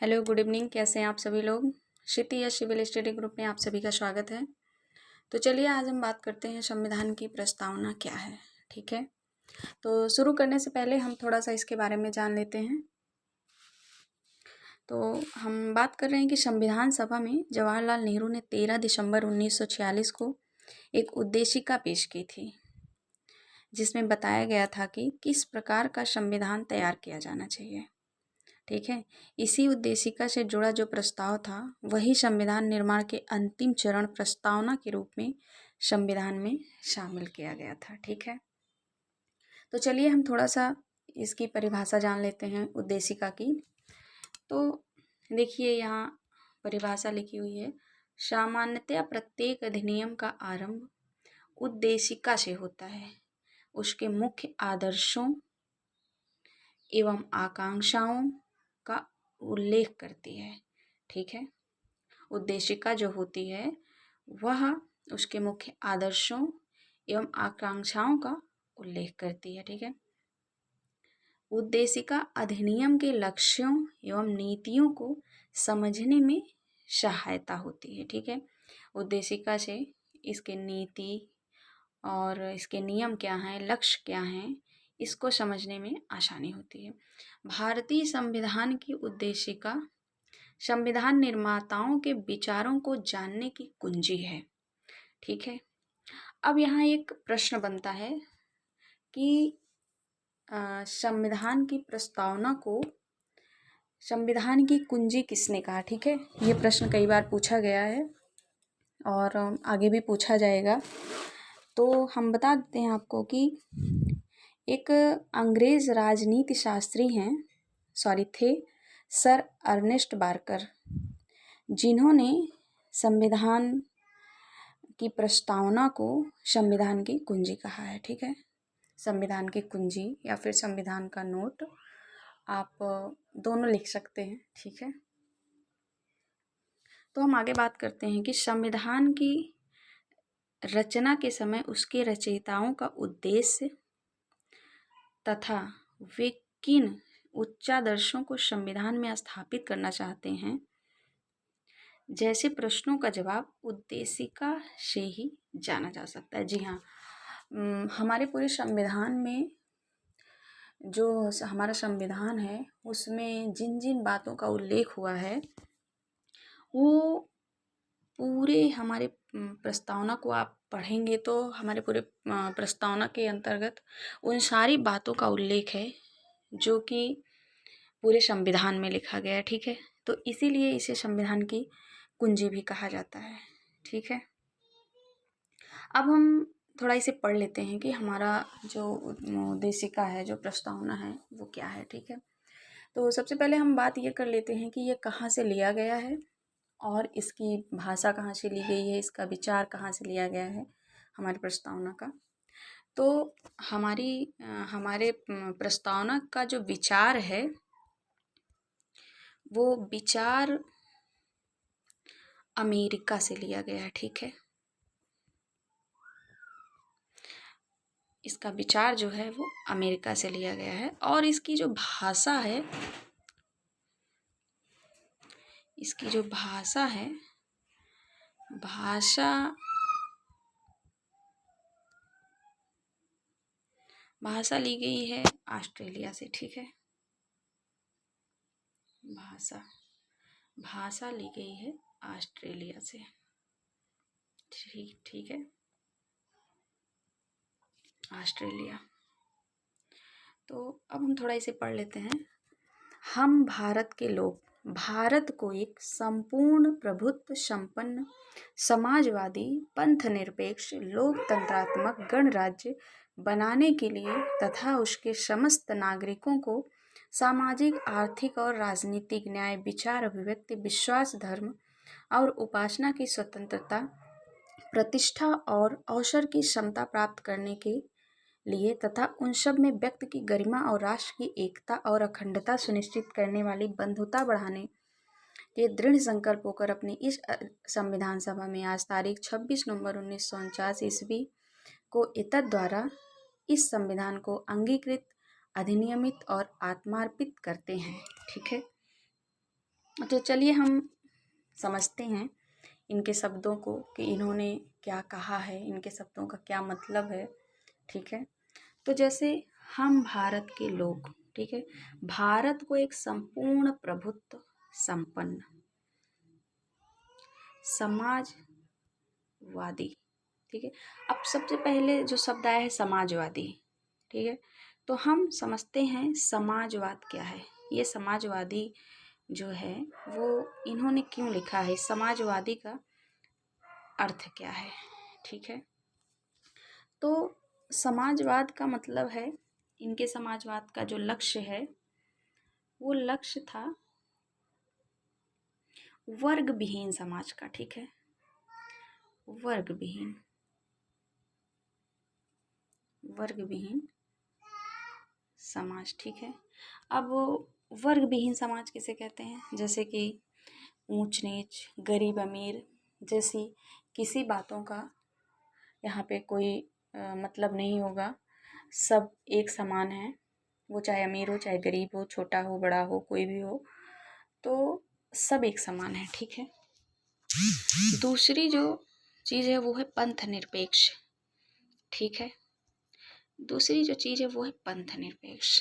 Hello, good evening. कैसे हैं आप सभी लोग। क्षिति या सिविल स्टडी ग्रुप में आप सभी का स्वागत है। तो चलिए आज हम बात करते हैं संविधान की प्रस्तावना क्या है। ठीक है, तो शुरू करने से पहले हम थोड़ा सा इसके बारे में जान लेते हैं। तो हम बात कर रहे हैं कि संविधान सभा में जवाहरलाल नेहरू ने 13 दिसंबर 1946 को एक उद्देशिका पेश की थी, जिसमें बताया गया था कि किस प्रकार का संविधान तैयार किया जाना चाहिए। ठीक है, इसी उद्देशिका से जुड़ा जो प्रस्ताव था वही संविधान निर्माण के अंतिम चरण प्रस्तावना के रूप में संविधान में शामिल किया गया था। ठीक है, तो चलिए हम थोड़ा सा इसकी परिभाषा जान लेते हैं उद्देशिका की। तो देखिए यहाँ परिभाषा लिखी हुई है। सामान्यतया प्रत्येक अधिनियम का आरंभ उद्देशिका से होता है। उसके मुख्य आदर्शों एवं आकांक्षाओं का उल्लेख करती है। ठीक है, उद्देशिका जो होती है वह उसके मुख्य आदर्शों एवं आकांक्षाओं का उल्लेख करती है। ठीक है, उद्देशिका अधिनियम के लक्ष्यों एवं नीतियों को समझने में सहायता होती है। ठीक है, उद्देशिका से इसके नीति और इसके नियम क्या हैं, लक्ष्य क्या हैं, इसको समझने में आसानी होती है। भारतीय संविधान की उद्देशिका संविधान निर्माताओं के विचारों को जानने की कुंजी है। ठीक है, अब यहाँ एक प्रश्न बनता है कि संविधान की प्रस्तावना को संविधान की कुंजी किसने कहा। ठीक है, ये प्रश्न कई बार पूछा गया है और आगे भी पूछा जाएगा। तो हम बता देते हैं आपको कि एक अंग्रेज राजनीति शास्त्री थे सर अर्नेस्ट बार्कर, जिन्होंने संविधान की प्रस्तावना को संविधान की कुंजी कहा है। ठीक है, संविधान की कुंजी या फिर संविधान का नोट आप दोनों लिख सकते हैं। ठीक है, तो हम आगे बात करते हैं कि संविधान की रचना के समय उसके रचयिताओं का उद्देश्य तथा वे किन उच्चादर्शों को संविधान में स्थापित करना चाहते हैं जैसे प्रश्नों का जवाब उद्देशिका से ही जाना जा सकता है। जी हाँ, हमारे पूरे संविधान में जो हमारा संविधान है उसमें जिन जिन बातों का उल्लेख हुआ है वो पूरे हमारे प्रस्तावना को आप पढ़ेंगे तो हमारे पूरे प्रस्तावना के अंतर्गत उन सारी बातों का उल्लेख है जो कि पूरे संविधान में लिखा गया है। ठीक है, तो इसीलिए इसे संविधान की कुंजी भी कहा जाता है। ठीक है, अब हम थोड़ा इसे पढ़ लेते हैं कि हमारा जो उद्देशिका है, जो प्रस्तावना है वो क्या है। ठीक है, तो सबसे पहले हम बात ये कर लेते हैं कि ये कहाँ से लिया गया है और इसकी भाषा कहाँ से ली गई है, इसका विचार कहाँ से लिया गया है हमारी प्रस्तावना का। तो हमारे प्रस्तावना का जो विचार है वो विचार अमेरिका से लिया गया है। ठीक है, इसका विचार जो है वो अमेरिका से लिया गया है और इसकी जो भाषा है भाषा ली गई है ऑस्ट्रेलिया से। ठीक है, भाषा ली गई है ऑस्ट्रेलिया से। ठीक है, ऑस्ट्रेलिया। तो अब हम थोड़ा इसे पढ़ लेते हैं। हम भारत के लोग भारत को एक संपूर्ण प्रभुत्व संपन्न समाजवादी पंथ निरपेक्ष लोकतंत्रात्मक गणराज्य बनाने के लिए तथा उसके समस्त नागरिकों को सामाजिक आर्थिक और राजनीतिक न्याय विचार अभिव्यक्ति विश्वास धर्म और उपासना की स्वतंत्रता प्रतिष्ठा और अवसर की क्षमता प्राप्त करने के लिए तथा उन सब में व्यक्ति की गरिमा और राष्ट्र की एकता और अखंडता सुनिश्चित करने वाली बंधुता बढ़ाने के दृढ़ संकल्प होकर अपनी इस संविधान सभा में आज तारीख 26 नवंबर 1949 ईस्वी को एतद द्वारा इस संविधान को अंगीकृत अधिनियमित और आत्मार्पित करते हैं। ठीक है, तो चलिए हम समझते हैं इनके शब्दों को कि इन्होंने क्या कहा है, इनके शब्दों का क्या मतलब है। ठीक है, तो जैसे हम भारत के लोग, ठीक है, भारत को एक संपूर्ण प्रभुत्व संपन्न समाजवादी, ठीक है। अब सबसे पहले जो शब्द आया है समाजवादी, ठीक है, तो हम समझते हैं समाजवाद क्या है। ये समाजवादी जो है वो इन्होंने क्यों लिखा है, समाजवादी का अर्थ क्या है। ठीक है, तो समाजवाद का मतलब है, इनके समाजवाद का जो लक्ष्य है वो लक्ष्य था वर्ग विहीन समाज का। ठीक है, वर्ग विहीन, वर्ग विहीन समाज। ठीक है, अब वर्ग विहीन समाज किसे कहते हैं, जैसे कि ऊंच नीच, गरीब अमीर जैसी किसी बातों का यहाँ पे कोई मतलब नहीं होगा। सब एक समान है, वो चाहे अमीर हो चाहे गरीब हो, छोटा हो बड़ा हो कोई भी हो, तो सब एक समान है। ठीक है, दूसरी जो चीज़ है वो है पंथ निरपेक्ष। ठीक है, दूसरी जो चीज़ है वो है पंथ निरपेक्ष।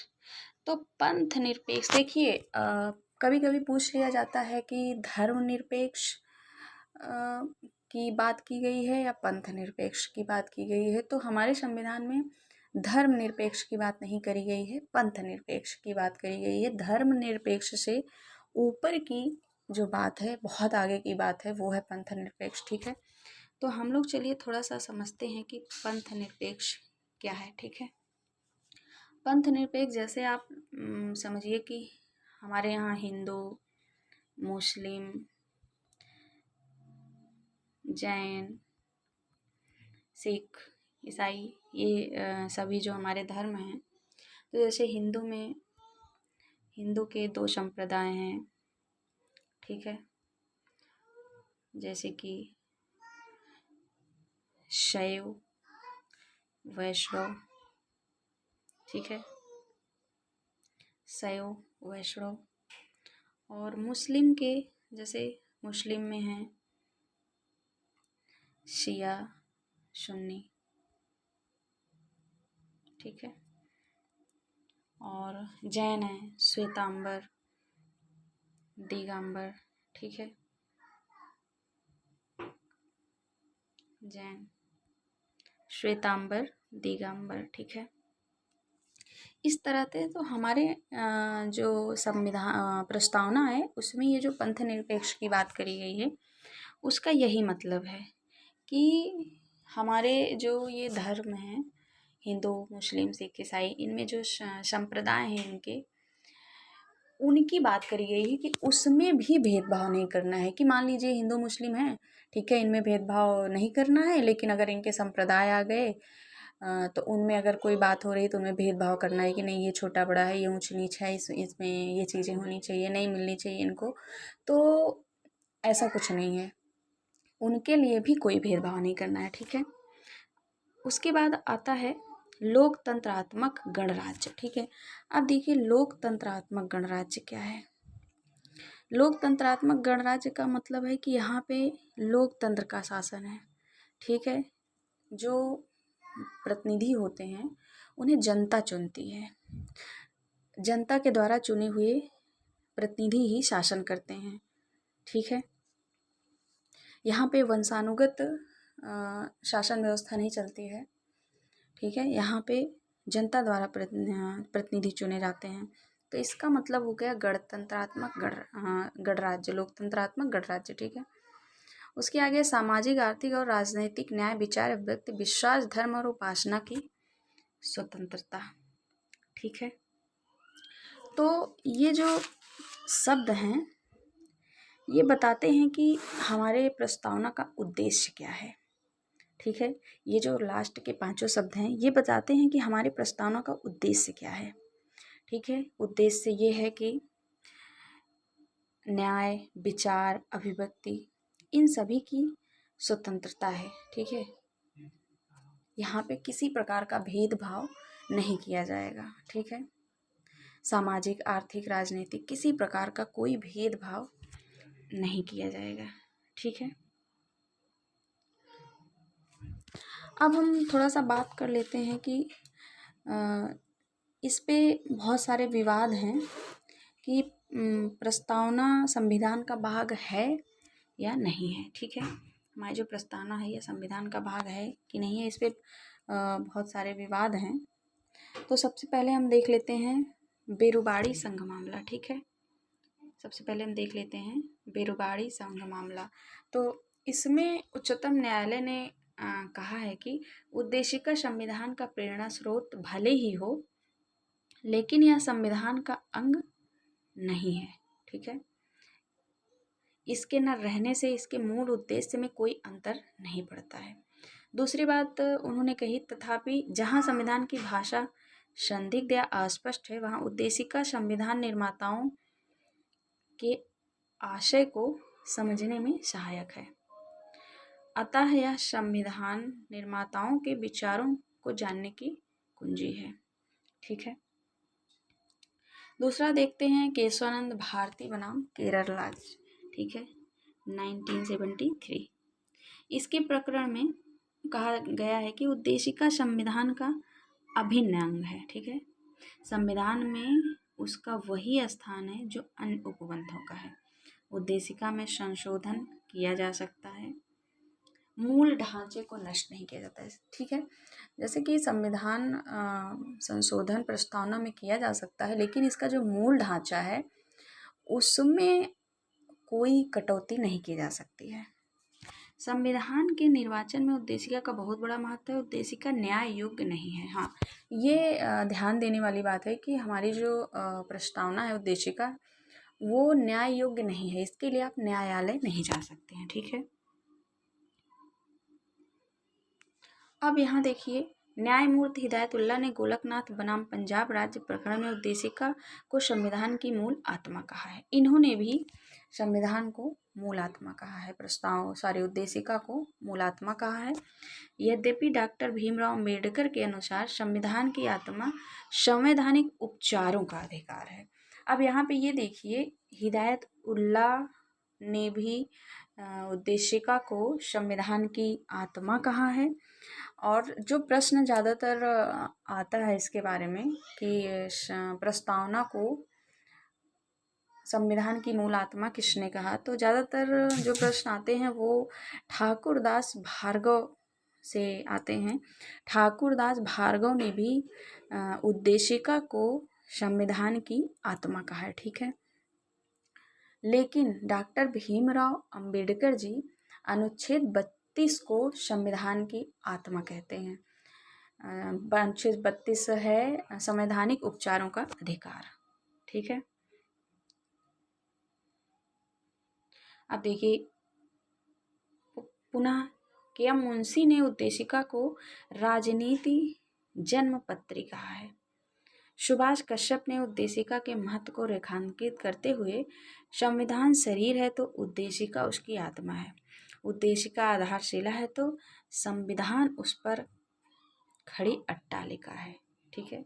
तो पंथ निरपेक्ष देखिए, कभी कभी पूछ लिया जाता है कि धर्म निरपेक्ष की बात की गई है या पंथ निरपेक्ष की बात की गई है। तो हमारे संविधान में धर्म निरपेक्ष की बात नहीं करी गई है, पंथ निरपेक्ष की बात करी गई है। धर्म निरपेक्ष से ऊपर की जो बात है, बहुत आगे की बात है, वो है पंथ निरपेक्ष। ठीक है, तो हम लोग चलिए थोड़ा सा समझते हैं कि पंथ निरपेक्ष क्या है। ठीक है, पंथ निरपेक्ष जैसे आप समझिए कि हमारे यहाँ हिंदू, मुस्लिम, जैन, सिख, ईसाई, ये सभी जो हमारे धर्म हैं, तो जैसे हिंदू में हिंदू के 2 संप्रदाय हैं। ठीक है, जैसे कि शैव, वैष्णव। ठीक है, शैव, वैष्णव। और मुस्लिम के जैसे मुस्लिम में हैं शिया, सुन्नी। ठीक है, और जैन है श्वेतांबर, दिगंबर। ठीक है, जैन, श्वेतांबर, दिगंबर। ठीक है, इस तरह से तो हमारे जो संविधान प्रस्तावना है उसमें ये जो पंथ निरपेक्ष की बात करी गई है उसका यही मतलब है कि हमारे जो ये धर्म हैं, हिंदू, मुस्लिम, सिख, ईसाई, इनमें जो संप्रदाय हैं इनके, उनकी बात करी गई है कि उसमें भी भेदभाव नहीं करना है। कि मान लीजिए हिंदू मुस्लिम हैं, ठीक है, इनमें भेदभाव नहीं करना है, लेकिन अगर इनके संप्रदाय आ गए तो उनमें अगर कोई बात हो रही तो उनमें भेदभाव करना है कि नहीं ये छोटा बड़ा है, ये ऊंच नीच है, इसमें ये चीज़ें होनी चाहिए, नहीं मिलनी चाहिए इनको। तो ऐसा कुछ नहीं है, उनके लिए भी कोई भेदभाव नहीं करना है। ठीक है, उसके बाद आता है लोकतंत्रात्मक गणराज्य। ठीक है, अब देखिए लोकतंत्रात्मक गणराज्य क्या है। लोकतंत्रात्मक गणराज्य का मतलब है कि यहाँ पे लोकतंत्र का शासन है। ठीक है, जो प्रतिनिधि होते हैं उन्हें जनता चुनती है, जनता के द्वारा चुने हुए प्रतिनिधि ही शासन करते हैं। ठीक है, यहाँ पे वंशानुगत शासन व्यवस्था नहीं चलती है। ठीक है, यहाँ पे जनता द्वारा प्रतिनिधि चुने जाते हैं। तो इसका मतलब हो गया गणतंत्रात्मक गणराज्य, लोकतंत्रात्मक गणराज्य। ठीक है, उसके आगे सामाजिक, आर्थिक और राजनैतिक न्याय, विचार, अभिव्यक्ति, विश्वास, धर्म और उपासना की स्वतंत्रता। ठीक है, तो ये जो शब्द हैं ये बताते हैं कि हमारे प्रस्तावना का उद्देश्य क्या है। ठीक है, ये जो लास्ट के 5 शब्द हैं ये बताते हैं कि हमारे प्रस्तावना का उद्देश्य क्या है। ठीक है, उद्देश्य ये है कि न्याय, विचार, अभिव्यक्ति, इन सभी की स्वतंत्रता है। ठीक है, यहाँ पे किसी प्रकार का भेदभाव नहीं किया जाएगा। ठीक है, सामाजिक, आर्थिक, राजनीतिक किसी प्रकार का कोई भेदभाव नहीं किया जाएगा। ठीक है, अब हम थोड़ा सा बात कर लेते हैं कि इस पे बहुत सारे विवाद हैं कि प्रस्तावना संविधान का भाग है या नहीं है। ठीक है, हमारी जो प्रस्तावना है यह संविधान का भाग है कि नहीं है, इस पे बहुत सारे विवाद हैं। तो सबसे पहले हम देख लेते हैं बेरुबाड़ी संघ मामला। ठीक है, सबसे पहले हम देख लेते हैं बेरुबाड़ी संघ मामला। तो इसमें उच्चतम न्यायालय ने कहा है कि उद्देशिका संविधान का प्रेरणा स्रोत भले ही हो, लेकिन यह संविधान का अंग नहीं है। ठीक है, इसके न रहने से इसके मूल उद्देश्य में कोई अंतर नहीं पड़ता है। दूसरी बात उन्होंने कही, तथापि जहाँ संविधान की भाषा संदिग्ध या अस्पष्ट है, वहाँ उद्देशिका संविधान निर्माताओं के आशय को समझने में सहायक है। अतः यह संविधान निर्माताओं के विचारों को जानने की कुंजी है। ठीक है, दूसरा देखते हैं केशवानंद भारती बनाम केरल राज्य। ठीक है, 1973। इसके प्रकरण में कहा गया है कि उद्देशिका संविधान का अभिन्न अंग है। ठीक है, संविधान में उसका वही स्थान है जो अन्य उपबंधों का है। उद्देशिका में संशोधन किया जा सकता है, मूल ढांचे को नष्ट नहीं किया जाता है। ठीक है, जैसे कि संविधान संशोधन प्रस्तावना में किया जा सकता है, लेकिन इसका जो मूल ढांचा है उसमें कोई कटौती नहीं की जा सकती है। संविधान के निर्वाचन में उद्देशिका का बहुत बड़ा महत्व है। उद्देशिका न्याय योग्य नहीं है। हाँ, ये ध्यान देने वाली बात है कि हमारी जो प्रस्तावना है उद्देशिका, वो न्याय योग्य नहीं है, इसके लिए आप न्यायालय नहीं जा सकते हैं। ठीक है, अब यहाँ देखिए, न्यायमूर्ति हिदायतुल्लाह ने गोलकनाथ बनाम पंजाब राज्य प्रकरण में उद्देशिका को संविधान की मूल आत्मा कहा है। इन्होंने भी संविधान को मूल आत्मा कहा है, उद्देशिका को मूल आत्मा कहा है। यद्यपि डॉक्टर भीमराव अम्बेडकर के अनुसार संविधान की आत्मा संवैधानिक उपचारों का अधिकार है। अब यहाँ पे ये देखिए, हिदायतुल्लाह ने भी उद्देशिका को संविधान की आत्मा कहा है। और जो प्रश्न ज़्यादातर आता है इसके बारे में कि प्रस्तावना को संविधान की मूल आत्मा किसने कहा, तो ज़्यादातर जो प्रश्न आते हैं वो ठाकुरदास भार्गव से आते हैं। ठाकुरदास भार्गव ने भी उद्देशिका को संविधान की आत्मा कहा है। ठीक है, लेकिन डॉक्टर भीमराव अंबेडकर जी अनुच्छेद 32 को संविधान की आत्मा कहते हैं। अनुच्छेद 32 है संवैधानिक उपचारों का अधिकार। ठीक है, अब देखिए, पुनः के एम मुंशी ने उद्देशिका को राजनीति जन्मपत्री कहा है। सुभाष कश्यप ने उद्देशिका के महत्व को रेखांकित करते हुए, संविधान शरीर है तो उद्देशिका उसकी आत्मा है, उद्देशिका आधारशिला है तो संविधान उस पर खड़ी अट्टालिका है। ठीक है,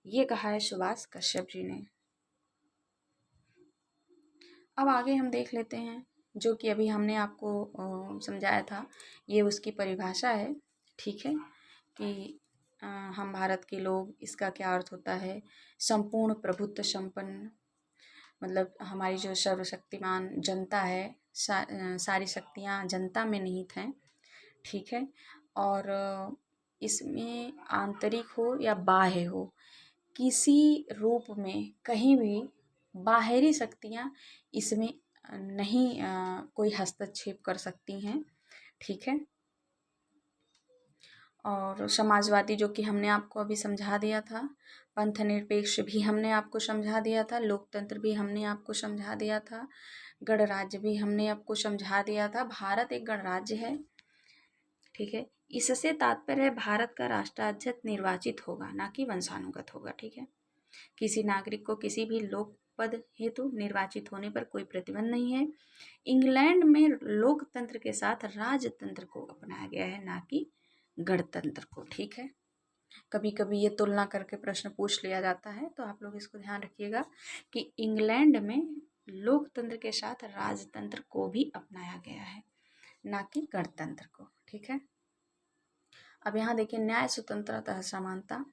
ये कहा है सुभाष कश्यप जी ने। अब आगे हम देख लेते हैं, जो कि अभी हमने आपको समझाया था, ये उसकी परिभाषा है। ठीक है, कि हम भारत के लोग, इसका क्या अर्थ होता है। संपूर्ण प्रभुत्व संपन्न, मतलब हमारी जो सर्वशक्तिमान जनता है, सारी शक्तियाँ जनता में निहित हैं। ठीक है, और इसमें आंतरिक हो या बाह्य हो, किसी रूप में कहीं भी बाहरी शक्तियाँ इसमें नहीं कोई हस्तक्षेप कर सकती हैं। ठीक है, और समाजवादी जो कि हमने आपको अभी समझा दिया था, पंथ निरपेक्ष भी हमने आपको समझा दिया था, लोकतंत्र भी हमने आपको समझा दिया था, गणराज्य भी हमने आपको समझा दिया था। भारत एक गणराज्य है। ठीक है, इससे तात्पर्य है भारत का राष्ट्राध्यक्ष निर्वाचित होगा, ना कि वंशानुगत होगा। ठीक है, किसी नागरिक को किसी भी लोक पद हेतु निर्वाचित होने पर कोई प्रतिबंध नहीं है। इंग्लैंड में लोकतंत्र के साथ राजतंत्र को अपनाया गया है, ना कि गणतंत्र को। ठीक है, कभी कभी ये तुलना करके प्रश्न पूछ लिया जाता है, तो आप लोग इसको ध्यान रखिएगा कि इंग्लैंड में लोकतंत्र के साथ राजतंत्र को भी अपनाया गया है, ना कि गणतंत्र को। ठीक है। अब यहाँ देखिए न्याय, स्वतंत्रता, समानता।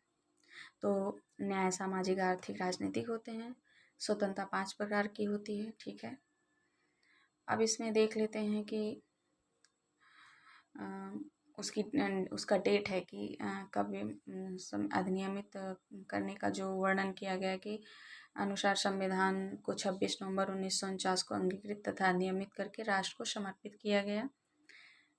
तो न्याय सामाजिक, आर्थिक, राजनीतिक होते हैं। स्वतंत्रता 5 प्रकार की होती है। ठीक है। अब इसमें देख लेते हैं कि उसका डेट है कि कब अधिनियमित करने का जो वर्णन किया गया कि अनुसार संविधान को 26 नवंबर 1949 को अंगीकृत तथा नियमित करके राष्ट्र को समर्पित किया गया।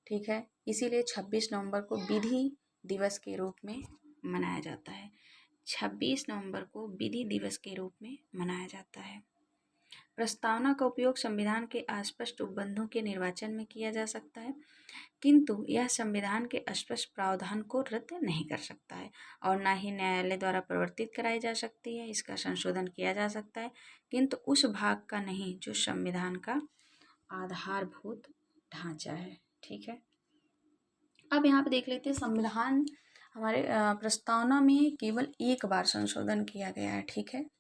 ठीक है। इसीलिए 26 नवंबर को विधि दिवस के रूप में मनाया जाता है। 26 नवंबर को विधि दिवस के रूप में मनाया जाता है। प्रस्तावना का उपयोग संविधान के अस्पष्ट उपबंधों के निर्वाचन में किया जा सकता है, किंतु यह संविधान के अस्पष्ट प्रावधान को रद्द नहीं कर सकता है और न ही न्यायालय द्वारा प्रवर्तित कराई जा सकती है। इसका संशोधन किया जा सकता है, किंतु उस भाग का नहीं जो संविधान का आधारभूत ढांचा है। ठीक है। अब यहाँ पे देख लेते हैं संविधान हमारे प्रस्तावना में केवल एक बार संशोधन किया गया है। ठीक है।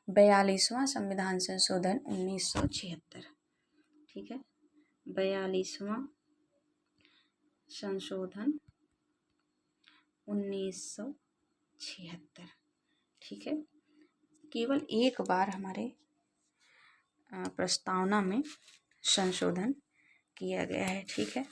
42वां संविधान संशोधन 1976। ठीक है। 42वां संशोधन 1976। ठीक है। केवल एक बार हमारे प्रस्तावना में संशोधन किया गया है। ठीक है।